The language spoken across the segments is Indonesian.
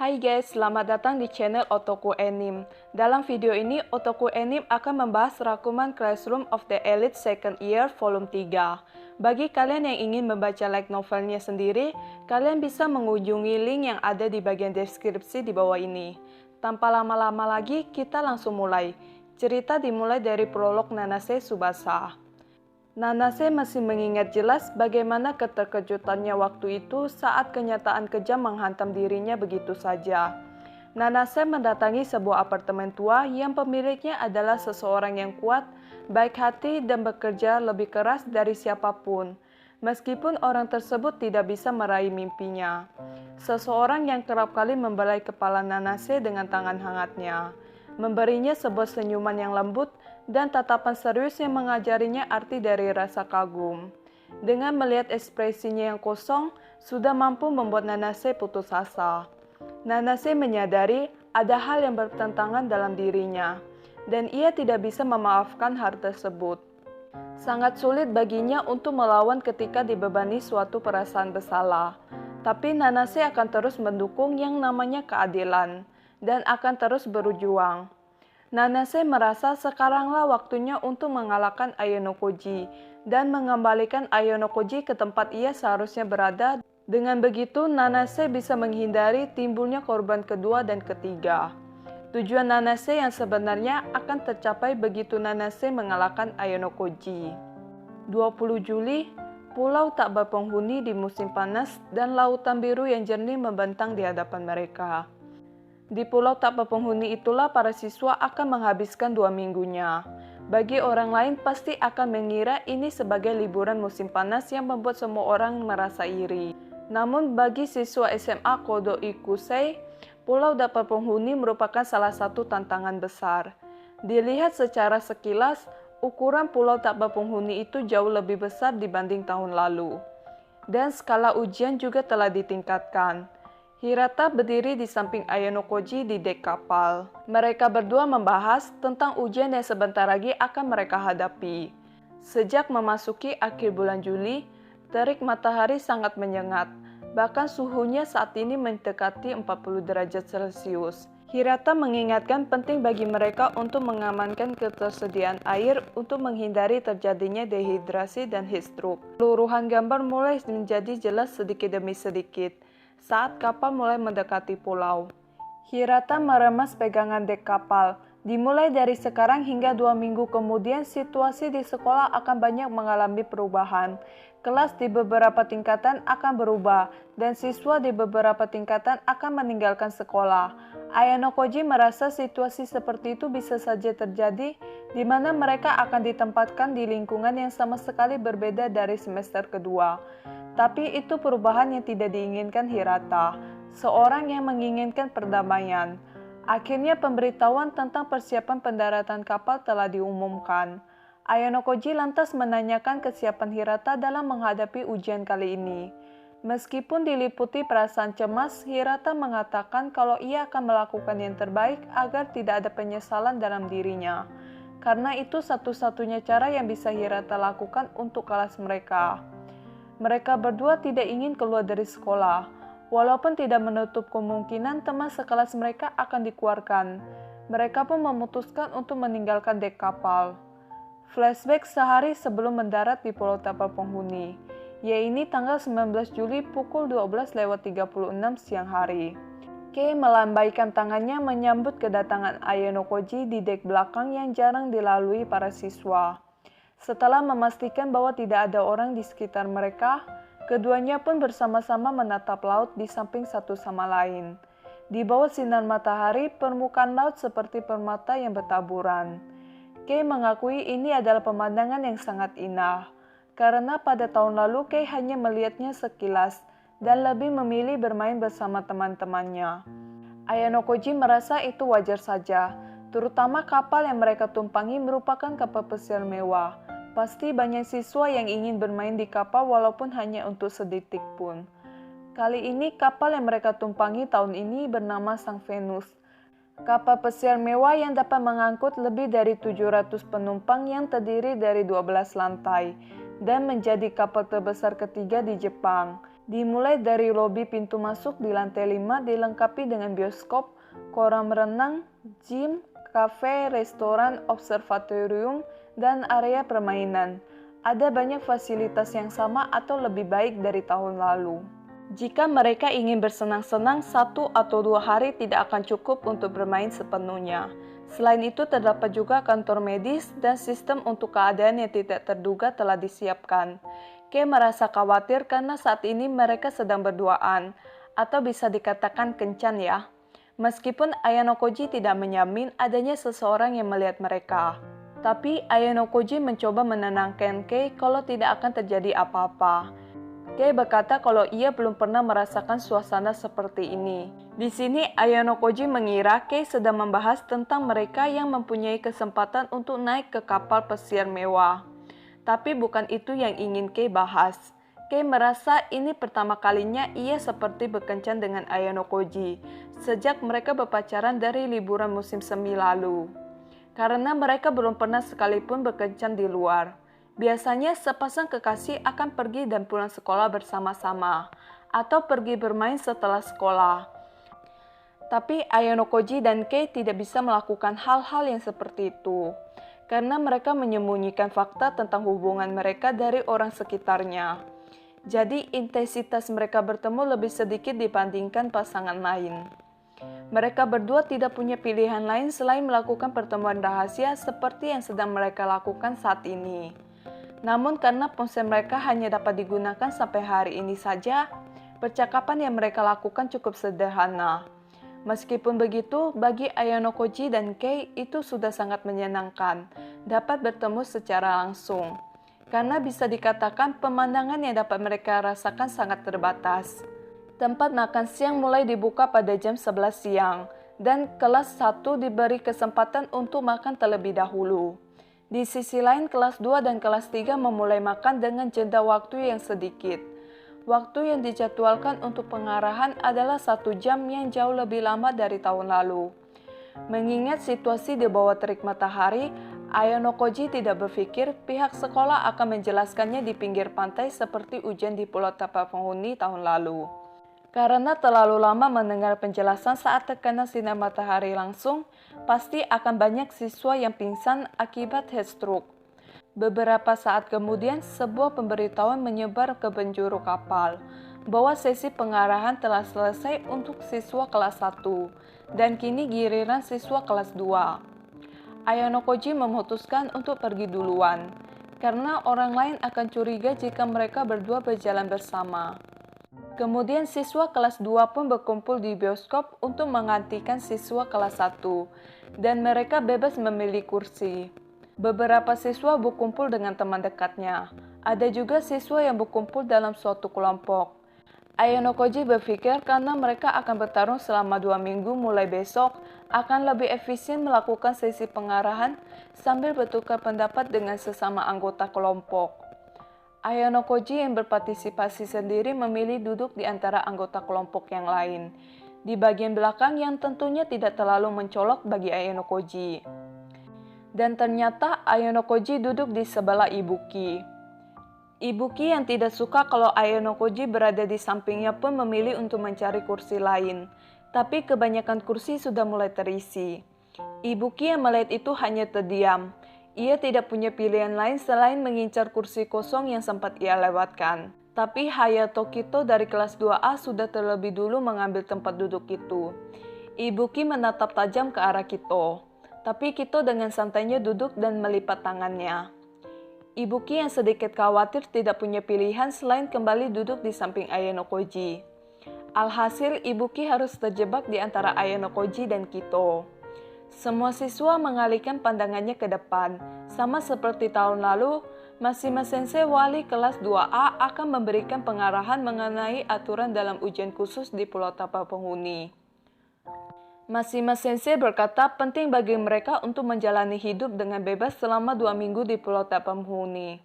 Hai guys, selamat datang di channel Otoku Anime. Dalam video ini, Otoku Anime akan membahas rangkuman Classroom of the Elite Second Year Volume 3. Bagi kalian yang ingin membaca light novelnya sendiri, kalian bisa mengunjungi link yang ada di bagian deskripsi di bawah ini. Tanpa lama-lama lagi, kita langsung mulai. Cerita dimulai dari prolog Nanase Tsubasa. Nanase masih mengingat jelas bagaimana keterkejutannya waktu itu saat kenyataan kejam menghantam dirinya begitu saja. Nanase mendatangi sebuah apartemen tua yang pemiliknya adalah seseorang yang kuat, baik hati dan bekerja lebih keras dari siapapun, meskipun orang tersebut tidak bisa meraih mimpinya. Seseorang yang kerap kali membelai kepala Nanase dengan tangan hangatnya, memberinya sebuah senyuman yang lembut dan tatapan serius yang mengajarinya arti dari rasa kagum. Dengan melihat ekspresinya yang kosong, sudah mampu membuat Nanase putus asa. Nanase menyadari ada hal yang bertentangan dalam dirinya, dan ia tidak bisa memaafkan hal tersebut. Sangat sulit baginya untuk melawan ketika dibebani suatu perasaan bersalah. Tapi Nanase akan terus mendukung yang namanya keadilan, dan akan terus berjuang. Nanase merasa sekaranglah waktunya untuk mengalahkan Ayanokoji dan mengembalikan Ayanokoji ke tempat ia seharusnya berada. Dengan begitu, Nanase bisa menghindari timbulnya korban kedua dan ketiga. Tujuan Nanase yang sebenarnya akan tercapai begitu Nanase mengalahkan Ayanokoji. 20 Juli, pulau tak berpenghuni di musim panas dan lautan biru yang jernih membentang di hadapan mereka. Di pulau tak berpenghuni itulah para siswa akan menghabiskan 2 minggunya. Bagi orang lain pasti akan mengira ini sebagai liburan musim panas yang membuat semua orang merasa iri. Namun bagi siswa SMA Kodo Ikusei, pulau tak berpenghuni merupakan salah satu tantangan besar. Dilihat secara sekilas, ukuran pulau tak berpenghuni itu jauh lebih besar dibanding tahun lalu. Dan skala ujian juga telah ditingkatkan. Hirata berdiri di samping Ayanokoji di dek kapal. Mereka berdua membahas tentang ujian yang sebentar lagi akan mereka hadapi. Sejak memasuki akhir bulan Juli, terik matahari sangat menyengat. Bahkan suhunya saat ini mendekati 40 derajat Celcius. Hirata mengingatkan penting bagi mereka untuk mengamankan ketersediaan air untuk menghindari terjadinya dehidrasi dan heat stroke. Keseluruhan gambar mulai menjadi jelas sedikit demi sedikit saat kapal mulai mendekati pulau. Hirata meremas pegangan dek kapal. Dimulai dari sekarang hingga 2 minggu kemudian, situasi di sekolah akan banyak mengalami perubahan. Kelas di beberapa tingkatan akan berubah, dan siswa di beberapa tingkatan akan meninggalkan sekolah. Ayanokoji merasa situasi seperti itu bisa saja terjadi, di mana mereka akan ditempatkan di lingkungan yang sama sekali berbeda dari semester kedua. Tapi itu perubahan yang tidak diinginkan Hirata, seorang yang menginginkan perdamaian. Akhirnya pemberitahuan tentang persiapan pendaratan kapal telah diumumkan. Ayanokoji lantas menanyakan kesiapan Hirata dalam menghadapi ujian kali ini. Meskipun diliputi perasaan cemas, Hirata mengatakan kalau ia akan melakukan yang terbaik agar tidak ada penyesalan dalam dirinya. Karena itu satu-satunya cara yang bisa Hirata lakukan untuk kelas mereka. Mereka berdua tidak ingin keluar dari sekolah, walaupun tidak menutup kemungkinan teman sekelas mereka akan dikeluarkan. Mereka pun memutuskan untuk meninggalkan dek kapal. Flashback sehari sebelum mendarat di Pulau Tak Berpenghuni, yaitu tanggal 19 Juli pukul 12:36 siang hari. Kei melambaikan tangannya menyambut kedatangan Ayanokoji di dek belakang yang jarang dilalui para siswa. Setelah memastikan bahwa tidak ada orang di sekitar mereka, keduanya pun bersama-sama menatap laut di samping satu sama lain. Di bawah sinar matahari, permukaan laut seperti permata yang bertaburan. Kei mengakui ini adalah pemandangan yang sangat indah, karena pada tahun lalu Kei hanya melihatnya sekilas dan lebih memilih bermain bersama teman-temannya. Ayanokoji merasa itu wajar saja, terutama kapal yang mereka tumpangi merupakan kapal pesiar mewah. Pasti banyak siswa yang ingin bermain di kapal walaupun hanya untuk sedetik pun. Kali ini kapal yang mereka tumpangi tahun ini bernama Sang Venus. Kapal pesiar mewah yang dapat mengangkut lebih dari 700 penumpang yang terdiri dari 12 lantai dan menjadi kapal terbesar ketiga di Jepang. Dimulai dari lobi pintu masuk di lantai 5 dilengkapi dengan bioskop, kolam renang, gym, kafe, restoran, observatorium, dan area permainan. Ada banyak fasilitas yang sama atau lebih baik dari tahun lalu. Jika mereka ingin bersenang-senang, 1 atau 2 hari tidak akan cukup untuk bermain sepenuhnya. Selain itu, terdapat juga kantor medis dan sistem untuk keadaan yang tidak terduga telah disiapkan. Kei merasa khawatir karena saat ini mereka sedang berduaan, atau bisa dikatakan kencan ya. Meskipun Ayano Koji tidak menjamin adanya seseorang yang melihat mereka. Tapi Ayano Koji mencoba menenangkan Kei kalau tidak akan terjadi apa-apa. Kei berkata kalau ia belum pernah merasakan suasana seperti ini. Di sini Ayano Koji mengira Kei sedang membahas tentang mereka yang mempunyai kesempatan untuk naik ke kapal pesiar mewah. Tapi bukan itu yang ingin Kei bahas. Kei merasa ini pertama kalinya ia seperti berkencan dengan Ayano Koji sejak mereka berpacaran dari liburan musim semi lalu. Karena mereka belum pernah sekalipun berkencan di luar. Biasanya sepasang kekasih akan pergi dan pulang sekolah bersama-sama atau pergi bermain setelah sekolah. Tapi Ayano Koji dan Kei tidak bisa melakukan hal-hal yang seperti itu. Karena mereka menyembunyikan fakta tentang hubungan mereka dari orang sekitarnya. Jadi intensitas mereka bertemu lebih sedikit dibandingkan pasangan lain. Mereka berdua tidak punya pilihan lain selain melakukan pertemuan rahasia seperti yang sedang mereka lakukan saat ini. Namun karena ponsel mereka hanya dapat digunakan sampai hari ini saja, percakapan yang mereka lakukan cukup sederhana. Meskipun begitu, bagi Ayano Koji dan Kei itu sudah sangat menyenangkan, dapat bertemu secara langsung. Karena bisa dikatakan pemandangan yang dapat mereka rasakan sangat terbatas. Tempat makan siang mulai dibuka pada jam 11 siang, dan kelas 1 diberi kesempatan untuk makan terlebih dahulu. Di sisi lain, kelas 2 dan kelas 3 memulai makan dengan jeda waktu yang sedikit. Waktu yang dijadwalkan untuk pengarahan adalah 1 jam yang jauh lebih lama dari tahun lalu. Mengingat situasi di bawah terik matahari, Ayano Koji tidak berpikir pihak sekolah akan menjelaskannya di pinggir pantai seperti ujian di Pulau Tanpa Penghuni tahun lalu. Karena terlalu lama mendengar penjelasan saat terkena sinar matahari langsung, pasti akan banyak siswa yang pingsan akibat heat stroke. Beberapa saat kemudian, sebuah pemberitahuan menyebar ke penjuru kapal bahwa sesi pengarahan telah selesai untuk siswa kelas 1 dan kini giliran siswa kelas 2. Ayano Koji memutuskan untuk pergi duluan karena orang lain akan curiga jika mereka berdua berjalan bersama. Kemudian siswa kelas 2 pun berkumpul di bioskop untuk menggantikan siswa kelas 1 dan mereka bebas memilih kursi. Beberapa siswa berkumpul dengan teman dekatnya. Ada juga siswa yang berkumpul dalam suatu kelompok. Ayano Koji berpikir karena mereka akan bertarung selama 2 minggu mulai besok, akan lebih efisien melakukan sesi pengarahan sambil bertukar pendapat dengan sesama anggota kelompok. Ayano Koji yang berpartisipasi sendiri memilih duduk di antara anggota kelompok yang lain, di bagian belakang yang tentunya tidak terlalu mencolok bagi Ayano Koji. Dan ternyata Ayano Koji duduk di sebelah Ibuki. Ibuki yang tidak suka kalau Ayano Koji berada di sampingnya pun memilih untuk mencari kursi lain. Tapi kebanyakan kursi sudah mulai terisi. Ibuki yang melihat itu hanya terdiam. Ia tidak punya pilihan lain selain mengincar kursi kosong yang sempat ia lewatkan. Tapi Hayato Kito dari kelas 2A sudah terlebih dulu mengambil tempat duduk itu. Ibuki menatap tajam ke arah Kito. Tapi Kito dengan santainya duduk dan melipat tangannya. Ibuki yang sedikit khawatir tidak punya pilihan selain kembali duduk di samping Ayano Koji. Alhasil Ibuki harus terjebak di antara Ayano Koji dan Kito. Semua siswa mengalihkan pandangannya ke depan. Sama seperti tahun lalu, Mashima Sensei wali kelas 2A akan memberikan pengarahan mengenai aturan dalam ujian khusus di Pulau Tanpa Penghuni. Mashima Sensei berkata penting bagi mereka untuk menjalani hidup dengan bebas selama 2 minggu di Pulau Tanpa Penghuni.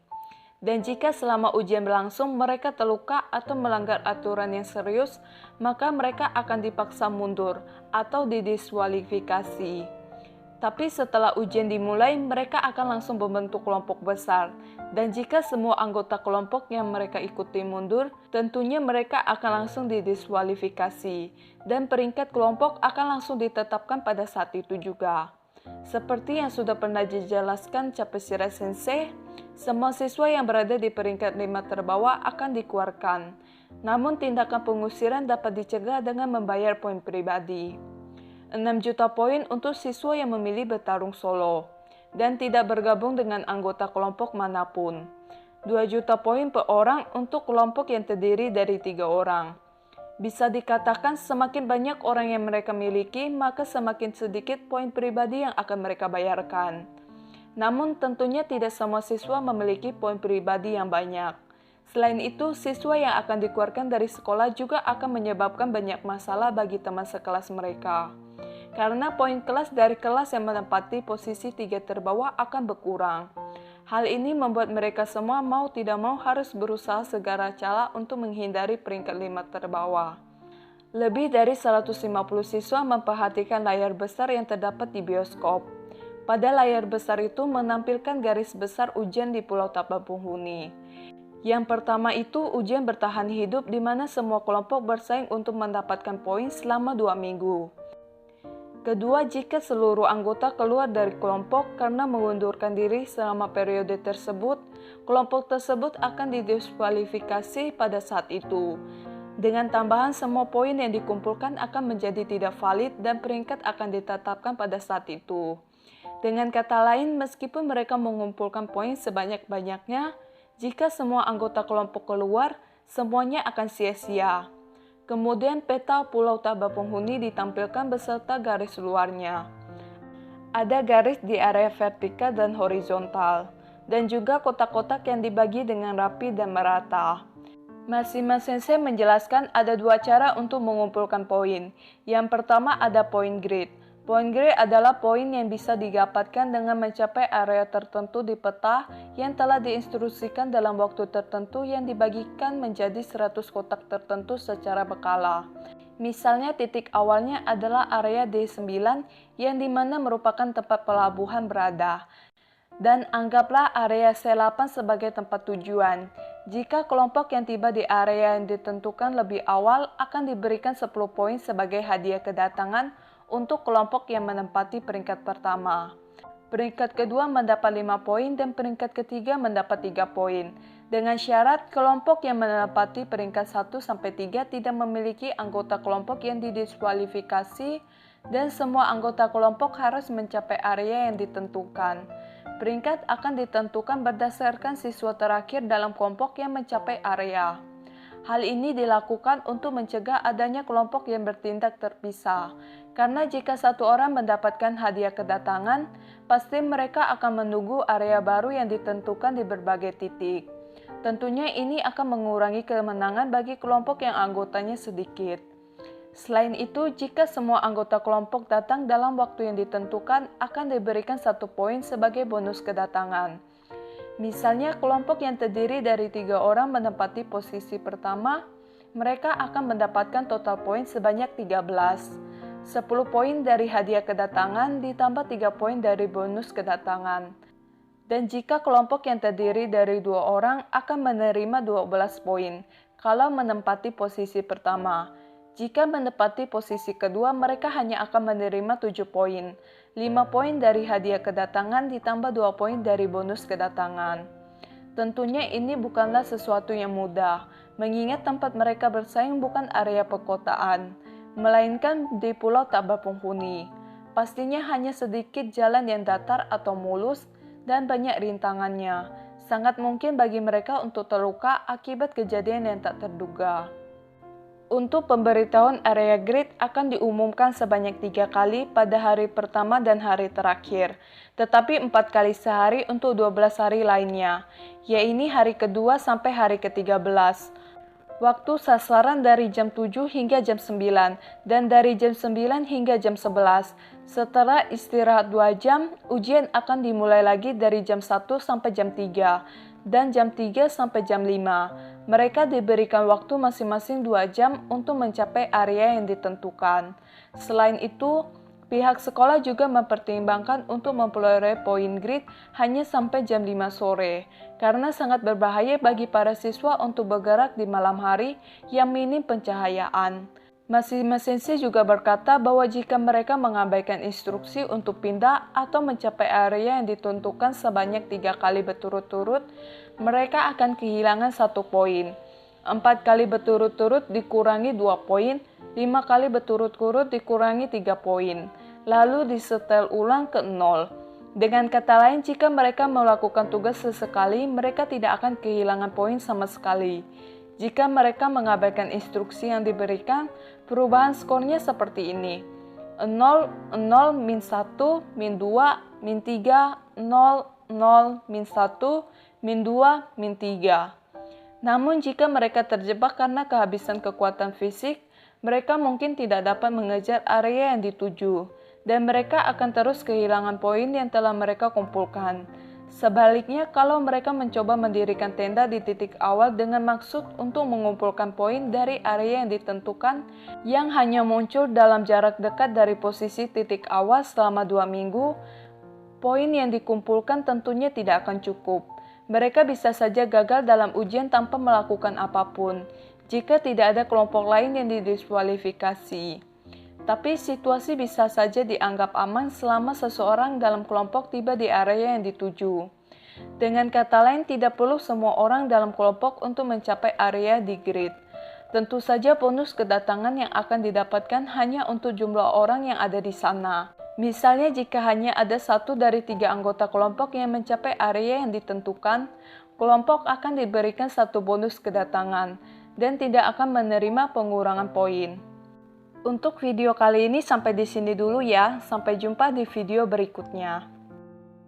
Dan jika selama ujian berlangsung mereka terluka atau melanggar aturan yang serius, maka mereka akan dipaksa mundur atau didiskualifikasi. Tapi setelah ujian dimulai, mereka akan langsung membentuk kelompok besar. Dan jika semua anggota kelompok yang mereka ikuti mundur, tentunya mereka akan langsung didiskualifikasi. Dan peringkat kelompok akan langsung ditetapkan pada saat itu juga. Seperti yang sudah pernah dijelaskan Capeshira Sensei, semua siswa yang berada di peringkat 5 terbawah akan dikeluarkan. Namun tindakan pengusiran dapat dicegah dengan membayar poin pribadi. 6 juta poin untuk siswa yang memilih bertarung solo dan tidak bergabung dengan anggota kelompok manapun. 2 juta poin per orang untuk kelompok yang terdiri dari 3 orang. Bisa dikatakan semakin banyak orang yang mereka miliki, maka semakin sedikit poin pribadi yang akan mereka bayarkan. Namun tentunya tidak semua siswa memiliki poin pribadi yang banyak. Selain itu, siswa yang akan dikeluarkan dari sekolah juga akan menyebabkan banyak masalah bagi teman sekelas mereka. Karena poin kelas dari kelas yang menempati posisi 3 terbawah akan berkurang. Hal ini membuat mereka semua mau tidak mau harus berusaha segala cara untuk menghindari peringkat 5 terbawah. Lebih dari 150 siswa memperhatikan layar besar yang terdapat di bioskop. Pada layar besar itu menampilkan garis besar ujian di Pulau Tabapenghuni. Yang pertama itu ujian bertahan hidup di mana semua kelompok bersaing untuk mendapatkan poin selama 2 minggu. Kedua, jika seluruh anggota keluar dari kelompok karena mengundurkan diri selama periode tersebut, kelompok tersebut akan didiskualifikasi pada saat itu. Dengan tambahan semua poin yang dikumpulkan akan menjadi tidak valid dan peringkat akan ditetapkan pada saat itu. Dengan kata lain, meskipun mereka mengumpulkan poin sebanyak-banyaknya, jika semua anggota kelompok keluar, semuanya akan sia-sia. Kemudian peta Pulau Tabapenghuni ditampilkan beserta garis luarnya. Ada garis di area vertikal dan horizontal, dan juga kotak-kotak yang dibagi dengan rapi dan merata. Mashima Sensei menjelaskan ada 2 cara untuk mengumpulkan poin. Yang pertama ada poin grid. Poin grid adalah poin yang bisa didapatkan dengan mencapai area tertentu di peta yang telah diinstruksikan dalam waktu tertentu yang dibagikan menjadi 100 kotak tertentu secara berkala. Misalnya titik awalnya adalah area D9 yang dimana merupakan tempat pelabuhan berada. Dan anggaplah area C8 sebagai tempat tujuan. Jika kelompok yang tiba di area yang ditentukan lebih awal akan diberikan 10 poin sebagai hadiah kedatangan untuk kelompok yang menempati peringkat pertama. Peringkat kedua mendapat 5 poin dan peringkat ketiga mendapat 3 poin. Dengan syarat kelompok yang menempati peringkat 1-3 tidak memiliki anggota kelompok yang didiskualifikasi dan semua anggota kelompok harus mencapai area yang ditentukan. Peringkat akan ditentukan berdasarkan siswa terakhir dalam kelompok yang mencapai area. Hal ini dilakukan untuk mencegah adanya kelompok yang bertindak terpisah, karena jika satu orang mendapatkan hadiah kedatangan, pasti mereka akan menunggu area baru yang ditentukan di berbagai titik. Tentunya ini akan mengurangi kemenangan bagi kelompok yang anggotanya sedikit. Selain itu, jika semua anggota kelompok datang dalam waktu yang ditentukan, akan diberikan 1 poin sebagai bonus kedatangan. Misalnya kelompok yang terdiri dari 3 orang menempati posisi pertama, mereka akan mendapatkan total poin sebanyak 13. 10 poin dari hadiah kedatangan ditambah 3 poin dari bonus kedatangan. Dan jika kelompok yang terdiri dari 2 orang akan menerima 12 poin kalau menempati posisi pertama. Jika menempati posisi kedua, mereka hanya akan menerima 7 poin. 5 poin dari hadiah kedatangan ditambah 2 poin dari bonus kedatangan. Tentunya ini bukanlah sesuatu yang mudah, mengingat tempat mereka bersaing bukan area perkotaan, melainkan di Pulau Tabapenghuni. Pastinya hanya sedikit jalan yang datar atau mulus dan banyak rintangannya. Sangat mungkin bagi mereka untuk terluka akibat kejadian yang tak terduga. Untuk pemberitahuan area grid akan diumumkan sebanyak 3 kali pada hari pertama dan hari terakhir, tetapi 4 kali sehari untuk 12 hari lainnya, yaitu hari kedua sampai hari ke-13. Waktu sasaran dari jam 7 hingga jam 9 dan dari jam 9 hingga jam 11. Setelah istirahat 2 jam, ujian akan dimulai lagi dari jam 1 sampai jam 3 dan jam 3 sampai jam 5. Mereka diberikan waktu masing-masing 2 jam untuk mencapai area yang ditentukan. Selain itu, Pihak sekolah juga mempertimbangkan untuk memperoleh poin grid hanya sampai jam 5 sore, karena sangat berbahaya bagi para siswa untuk bergerak di malam hari yang minim pencahayaan. Mesin juga berkata bahwa jika mereka mengabaikan instruksi untuk pindah atau mencapai area yang ditentukan sebanyak 3 kali berturut-turut, mereka akan kehilangan 1 poin. 4 kali berturut-turut dikurangi 2 poin, 5 kali berturut-turut dikurangi 3 poin, lalu disetel ulang ke 0. Dengan kata lain, jika mereka melakukan tugas sesekali, mereka tidak akan kehilangan poin sama sekali. Jika mereka mengabaikan instruksi yang diberikan, perubahan skornya seperti ini. 0, 0, min 1, min 2, min 3, 0, 0, min 1, min 2, min 3. Namun jika mereka terjebak karena kehabisan kekuatan fisik, mereka mungkin tidak dapat mengejar area yang dituju, dan mereka akan terus kehilangan poin yang telah mereka kumpulkan. Sebaliknya, kalau mereka mencoba mendirikan tenda di titik awal dengan maksud untuk mengumpulkan poin dari area yang ditentukan yang hanya muncul dalam jarak dekat dari posisi titik awal selama 2 minggu, poin yang dikumpulkan tentunya tidak akan cukup. Mereka bisa saja gagal dalam ujian tanpa melakukan apapun, jika tidak ada kelompok lain yang didiskualifikasi. Tapi situasi bisa saja dianggap aman selama seseorang dalam kelompok tiba di area yang dituju. Dengan kata lain, tidak perlu semua orang dalam kelompok untuk mencapai area di grid. Tentu saja bonus kedatangan yang akan didapatkan hanya untuk jumlah orang yang ada di sana. Misalnya jika hanya ada 1 dari 3 anggota kelompok yang mencapai area yang ditentukan, kelompok akan diberikan 1 bonus kedatangan dan tidak akan menerima pengurangan poin. Untuk video kali ini sampai di sini dulu ya. Sampai jumpa di video berikutnya.